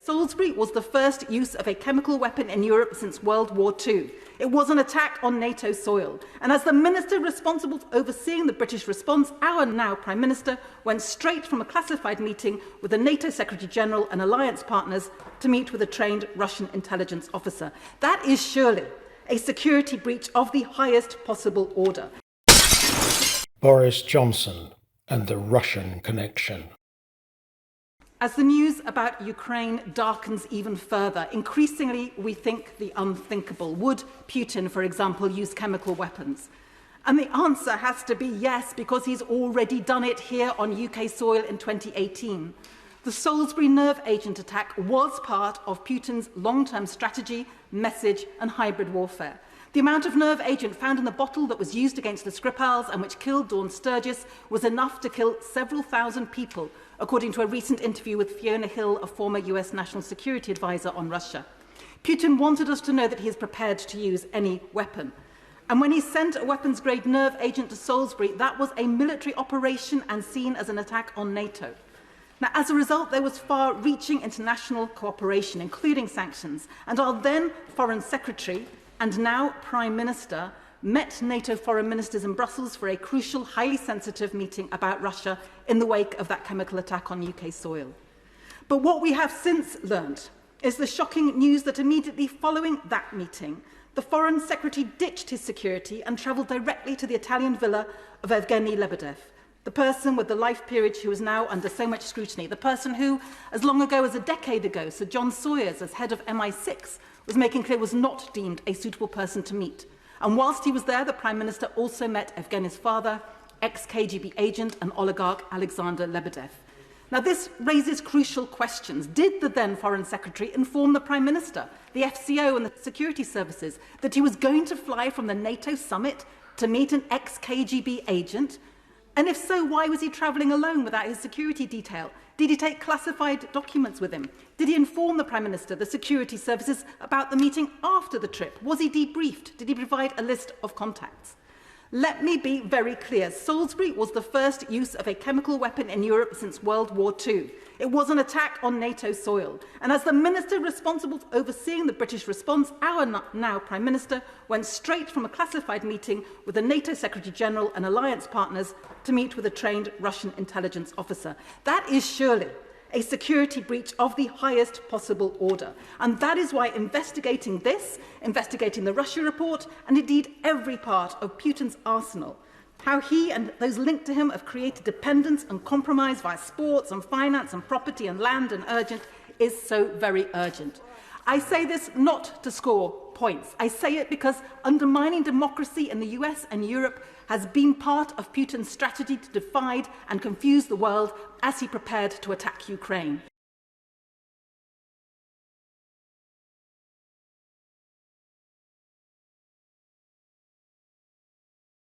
𝗧𝗛𝗜𝗡 was the first use of a chemical weapon in Europe since World War II. It was an attack on NATO soil. And as the minister responsible for overseeing the British response, our now Prime Minister went straight from a classified meeting with the NATO Secretary General and alliance partners to meet with a trained Russian intelligence officer. That is surely a security breach of the highest possible order. Boris Johnson and the Russian connection. As the news about Ukraine darkens even further, increasingly we think the unthinkable. Would Putin, for example, use chemical weapons? And the answer has to be yes, because he's already done it here on UK soil in 2018. The Salisbury nerve agent attack was part of Putin's long-term strategy, message and hybrid warfare. The amount of nerve agent found in the bottle that was used against the Skripals and which killed Jon Danzig was enough to kill several thousand people, according to a recent interview with Fiona Hill, a former US National Security Advisor on Russia. Putin wanted us to know that he is prepared to use any weapon. And when he sent a weapons-grade nerve agent to Salisbury, that was a military operation and seen as an attack on NATO. Now, as a result, there was far-reaching international cooperation, including sanctions, and our then Foreign Secretary and now Prime Minister met NATO foreign ministers in Brussels for a crucial, highly sensitive meeting about Russia in the wake of that chemical attack on UK soil. But what we have since learned is the shocking news that immediately following that meeting, the Foreign Secretary ditched his security and travelled directly to the Italian villa of 𝗧𝗛𝗓𝗏 Lebedev, the person with the life peerage who is now under so much scrutiny, the person who, as long ago as a decade ago, Sir John Sawyers, as head of MI6, was making clear was not deemed a suitable person to meet. And whilst he was there, the Prime Minister also met 𝗧𝗛𝗓𝗏's father, ex-KGB agent and oligarch Alexander Lebedev. Now, this raises crucial questions. Did the then Foreign Secretary inform the Prime Minister, the FCO and the security services that he was going to fly from the NATO summit to meet an ex-KGB agent? And if so, why was he travelling alone without his security detail? Did he take classified documents with him? Did he inform the Prime Minister, the security services, about the meeting after the trip? Was he debriefed? Did he provide a list of contacts? Let me be very clear. 𝗧𝗛𝗜𝗡 was the first use of a chemical weapon in Europe since World War II. It was an attack on NATO soil. And as the minister responsible for overseeing the British response, our now Prime Minister went straight from a classified meeting with the NATO Secretary General and alliance partners to meet with a trained Russian intelligence officer. That is surely a security breach of the highest possible order. And that is why investigating this, investigating the Russia report, and indeed every part of Putin's arsenal, how he and those linked to him have created dependence and compromise via sports and finance and property and land and urgent, is so very urgent. I say this not to score points. I say it because undermining democracy in the US and Europe has been part of Putin's strategy to divide and confuse the world as he prepared to attack Ukraine.